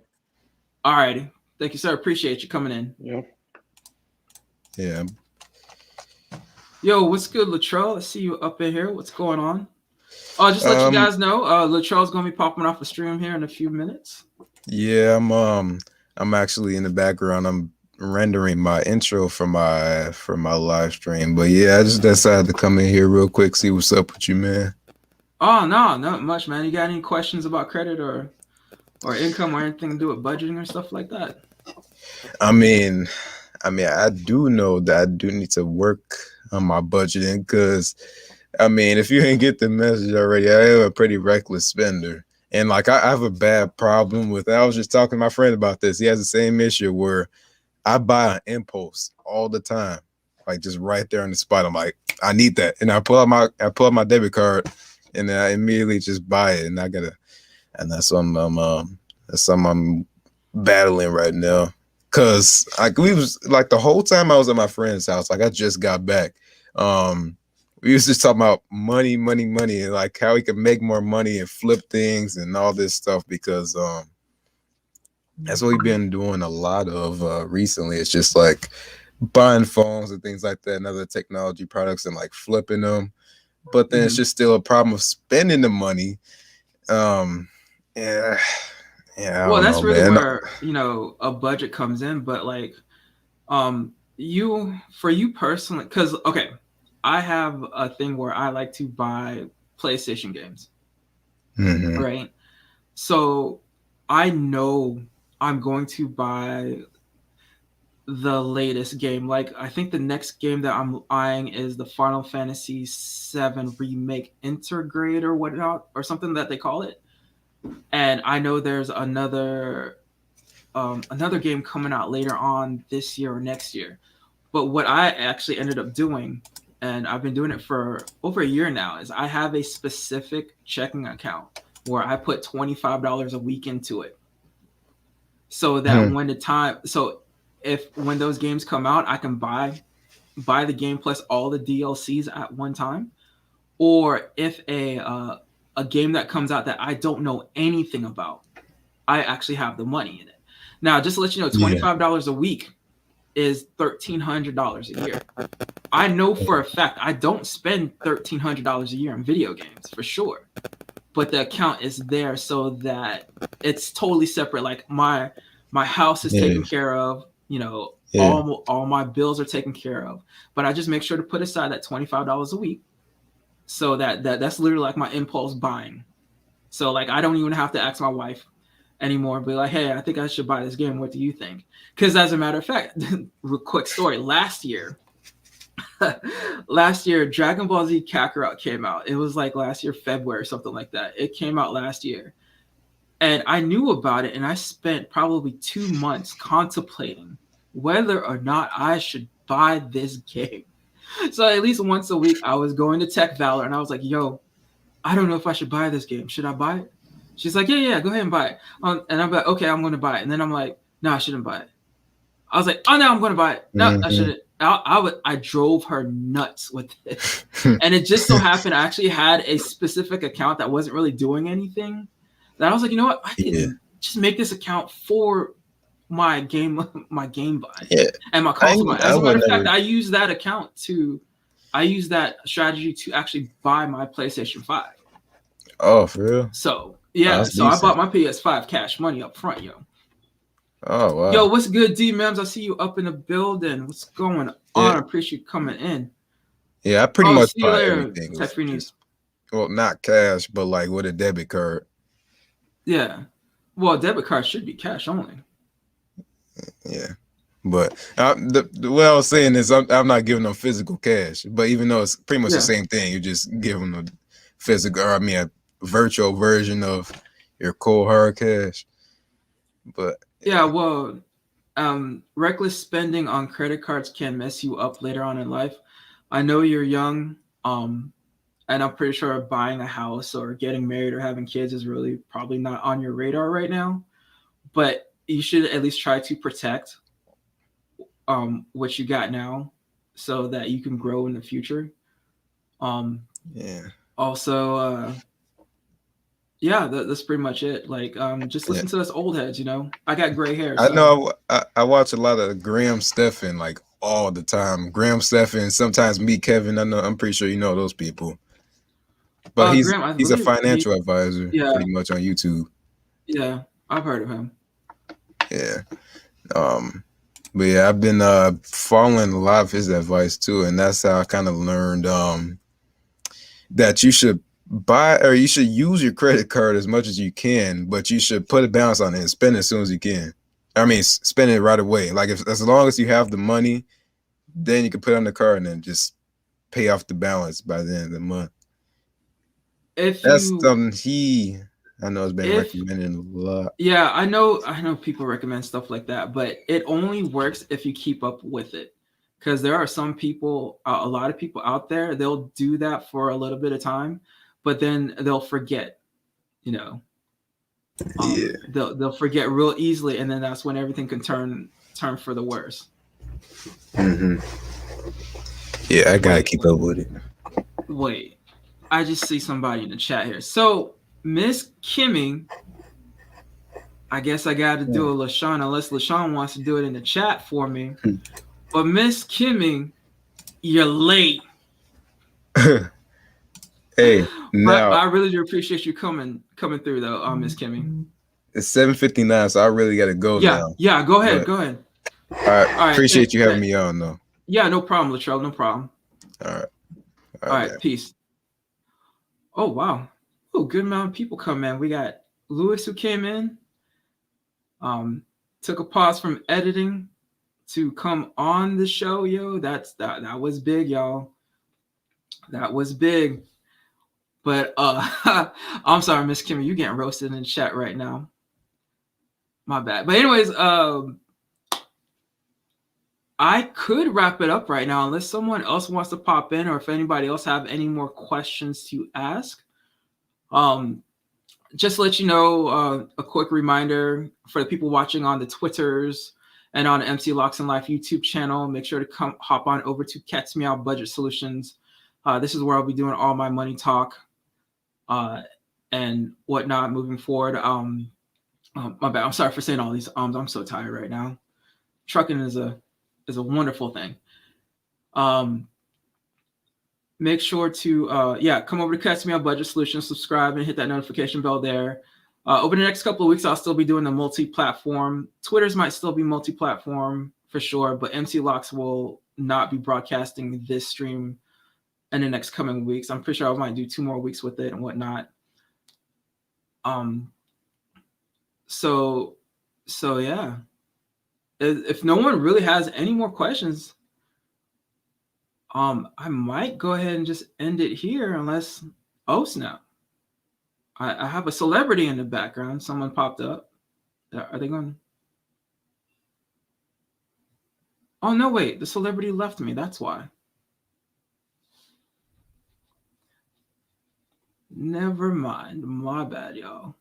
All righty. Thank you, sir. Appreciate you coming in. Yeah. Yeah. Yo, what's good, Latrell? I see you up in here. What's going on? Just let you Um. guys know, Latrell's gonna be popping off the stream here in a few minutes. Yeah. I'm actually in the background. I'm rendering my intro for my live stream. But yeah, I just decided to come in here real quick, see what's up with you, man. Oh no, not much, man. You got any questions about credit or income or anything to do with budgeting or stuff like that? I mean, I do know that I do need to work on my budgeting because, I mean, if you didn't get the message already, I am a pretty reckless spender. And like, I have a bad problem with, I was just talking to my friend about this. He has the same issue where I buy an impulse all the time, like just right there on the spot. I'm like, I need that. And I pull out my debit card and then I immediately just buy it. And and that's something I'm battling right now. Cause like we was like the whole time I was at my friend's house, like I just got back. We was just talking about money, money, money, and like how we could make more money and flip things and all this stuff because that's what we've been doing a lot of recently. It's just like buying phones and things like that and other technology products and like flipping them. But then it's just still a problem of spending the money. Um, yeah, yeah, I Well, don't that's know, really man. where a budget comes in. But like, you for you personally, because okay, I have a thing where I like to buy PlayStation games, Mm-hmm. right? So I know I'm going to buy the latest game. Like I think the next game that I'm eyeing is the Final Fantasy VII Remake Intergrade or whatnot or something that they call it. And I know there's another game coming out later on this year or next year. But what I actually ended up doing, and I've been doing it for over a year now, is I have a specific checking account where I put $25 a week into it, so that Hmm. when the time, so if when those games come out, I can buy the game plus all the DLCs at one time, or if a game that comes out that I don't know anything about, I actually have the money in it. Now, just to let you know, Yeah. $25 a week is $1,300 a year. I know for a fact I don't spend $1,300 a year on video games for sure, but the account is there so that it's totally separate. Like my house is Yeah. taken care of. Yeah. All my bills are taken care of. But I just make sure to put aside that $25 a week, so that's literally like my impulse buying. So like I don't even have to ask my wife anymore and be like, hey, I think I should buy this game. What do you think? Because as a matter of fact, quick story. Last year, Dragon Ball Z Kakarot came out. It was like last year, February, or something like that. It came out last year. And I knew about it, and I spent probably 2 months contemplating whether or not I should buy this game. So at least once a week, I was going to Tech Valor, and I was like, yo, I don't know if I should buy this game. Should I buy it? She's like, yeah, go ahead and buy it. And I'm like, okay, I'm going to buy it. And then I'm like, no, I shouldn't buy it. I was like, oh no, I'm going to buy it. No, I Mm-hmm. shouldn't. I drove her nuts with it, and it just so happened I actually had a specific account that wasn't really doing anything. That I was like, you know what, I Yeah. can just make this account for my game, my game buy, Yeah. and my console buy. I As a matter would of fact, never. I use that strategy to actually buy my PlayStation 5. Oh, for real? So Oh, yeah, that's so I bought decent. my PS5 cash money up front, yo. Oh, Yo, wow. what's good, D Mems? I see you up in the building. What's going Yeah. on? I appreciate you coming in. Yeah. I pretty Oh, much see you buy later, everything Tech with Free News. just, well, not cash, but like with a debit card. Yeah. Well, debit card should be cash only. Yeah. But what I was saying is, I'm not giving them physical cash. But even though it's pretty much the Yeah. same thing, you just give them a physical, or I mean, a virtual version of your cold hard cash. But Yeah, well, reckless spending on credit cards can mess you up later on in life. I know you're young, and I'm pretty sure buying a house or getting married or having kids is really probably not on your radar right now. But you should at least try to protect what you got now, so that you can grow in the future. Um, yeah. Also, yeah, that's pretty much it. Like, just Yeah. listen to us old heads. I got gray hair, I so know I watch a lot of Graham Stephan like all the time. Graham Stephan, sometimes Meet Kevin. I'm pretty sure you know those people. But Graham, I he's a believe financial advisor yeah, pretty much on YouTube. yeah, I've heard of him. Yeah. But yeah, I've been following a lot of his advice too, and that's how I kind of learned that you should buy or you should use your credit card as much as you can, but you should put a balance on it and spend it as soon as you can. I mean, spend it right away. Like if as long as you have the money, then you can put it on the card and then just pay off the balance by the end of the month. If That's you something I know has been if recommended a lot. Yeah, I know people recommend stuff like that, but it only works if you keep up with it. Because there are some people, a lot of people out there, they'll do that for a little bit of time, but then they'll forget, you know. Yeah. They'll forget real easily, and then that's when everything can turn for the worse. hmm Yeah, I gotta Wait, keep up with it. wait. I just see somebody in the chat here. So Miss Kimming, I guess I got to do a LaShawn unless LaShawn wants to do it in the chat for me. But Miss Kimming, you're late. Hey, But now I really do appreciate you coming through though, Miss Kimming. it's 7:59, so I really gotta go Yeah, now. yeah. Go ahead, But go ahead. I All right. appreciate you having me on though. Yeah, no problem, Latrell. No problem. All right. All right, peace. Oh wow. Oh, good amount of people come in. We got Lewis who came in. Took a pause from editing to come on the show, yo. That was big, y'all. That was big. But I'm sorry, Miss Kimmy, you getting roasted in the chat right now. My bad. But anyways, I could wrap it up right now unless someone else wants to pop in or if anybody else have any more questions to ask. Just to let you know, a quick reminder for the people watching on the Twitters and on the MC Locks and Life YouTube channel, make sure to hop on over to Cat's Meow Budget Solutions. This is where I'll be doing all my money talk and whatnot moving forward. My bad. I'm sorry for saying all these. I'm so tired right now. Trucking is a wonderful thing. Make sure to come over to Cat's Meow Budget Solutions, subscribe and hit that notification bell there. Over the next couple of weeks, I'll still be doing the multi-platform. Twitter's might still be multi-platform for sure, but MC Locks will not be broadcasting this stream in the next coming weeks. I'm pretty sure I might do 2 more weeks with it and whatnot. So yeah. If no one really has any more questions, I might go ahead and just end it here unless, oh snap. I have a celebrity in the background. Someone popped up. Are they going? Oh no, wait, the celebrity left me. That's why. Never mind. My bad, y'all.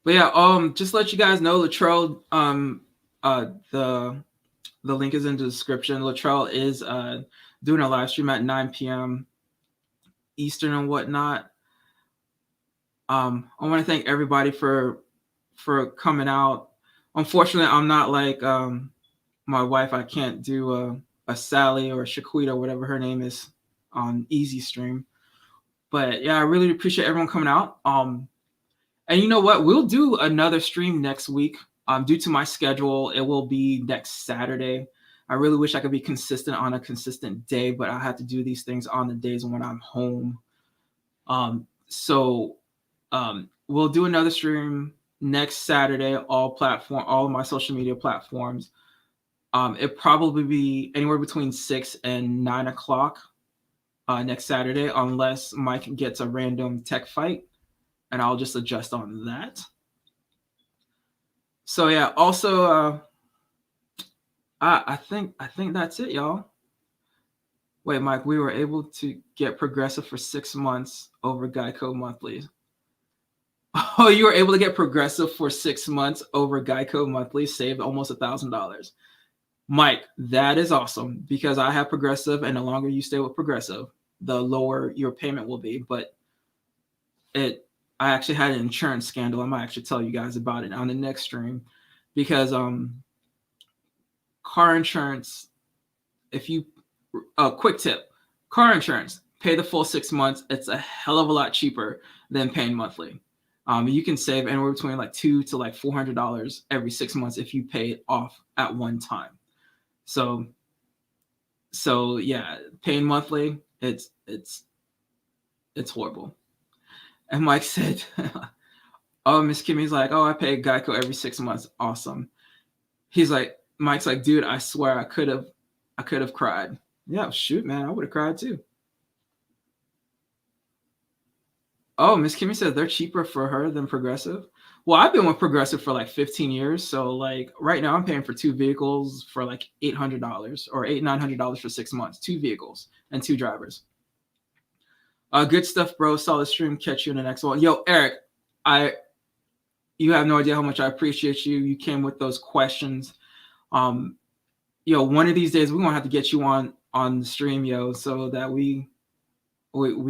But yeah, just to let you guys know, Latrell, the link is in the description. Latrell is doing a live stream at 9 p.m. Eastern and whatnot. I want to thank everybody for coming out. Unfortunately, I'm not like my wife. I can't do a Sally or a Shaquita, whatever her name is, on Easy Stream. But yeah, I really appreciate everyone coming out. And you know what? We'll do another stream next week. Due to my schedule, it will be next Saturday. I really wish I could be consistent on a consistent day, but I have to do these things on the days when I'm home. So we'll do another stream next Saturday, all of my social media platforms. It probably be anywhere between 6 and 9 o'clock next Saturday, unless Mike gets a random tech fight. And I'll just adjust on that. So yeah, also I think that's it, y'all. Wait, Mike, we were able to get Progressive for 6 months over Geico monthly. Oh, you were able to get Progressive for 6 months over Geico monthly, saved almost $1,000. Mike, that is awesome because I have Progressive, and the longer you stay with Progressive, the lower your payment will be. But I actually had an insurance scandal. I might actually tell you guys about it on the next stream, because car insurance, if you quick tip, car insurance, pay the full 6 months. It's a hell of a lot cheaper than paying monthly. You can save anywhere between like $200 to like $400 every 6 months if you pay it off at one time. So yeah, paying monthly, it's horrible. And Mike said, "Oh, Miss Kimmy's like, oh, I pay Geico every 6 months. Awesome." He's like, Mike's like, dude, I swear I could have cried. Yeah, shoot, man, I would have cried too. Oh, Miss Kimmy said they're cheaper for her than Progressive. Well, I've been with Progressive for like 15 years, so like right now I'm paying for 2 vehicles for like $800 or $900 for 6 months, 2 vehicles and 2 drivers. Good stuff, bro. Solid stream. Catch you in the next one. Yo, Eric, you have no idea how much I appreciate you. You came with those questions. Yo, one of these days we're gonna have to get you on the stream, yo, so that we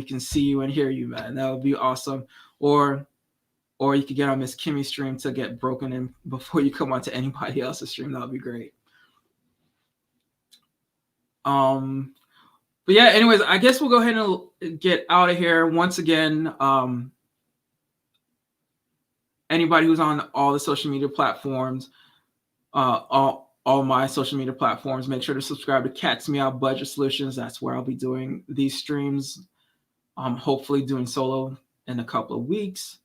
can see you and hear you, man. That would be awesome. Or you could get on Miss Kimmy's stream to get broken in before you come on to anybody else's stream. That would be great. But yeah, anyways, I guess we'll go ahead and get out of here. Once again, anybody who's on all the social media platforms, all my social media platforms, make sure to subscribe to Cat's Meow Budget Solutions. That's where I'll be doing these streams. Hopefully doing solo in a couple of weeks.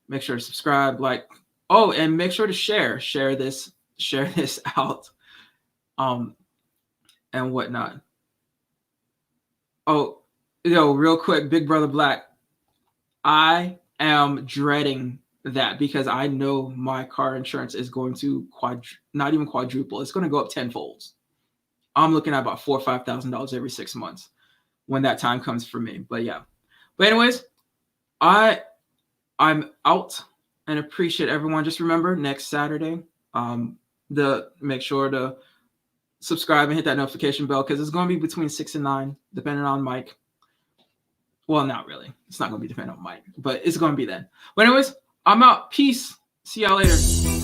Make sure to subscribe, like, and make sure to share this out, and whatnot. Oh, real quick, Big Brother Black, I am dreading that because I know my car insurance is going to not even quadruple. It's going to go up tenfold. I'm looking at about $4,000 or $5,000 every 6 months when that time comes for me. But yeah. But anyways, I'm out and appreciate everyone. Just remember next Saturday, make sure to subscribe and hit that notification bell because it's going to be between 6 and 9, depending on Mike. Well, not really. It's not going to be dependent on Mike, but it's going to be then. But anyways, I'm out. Peace. See y'all later.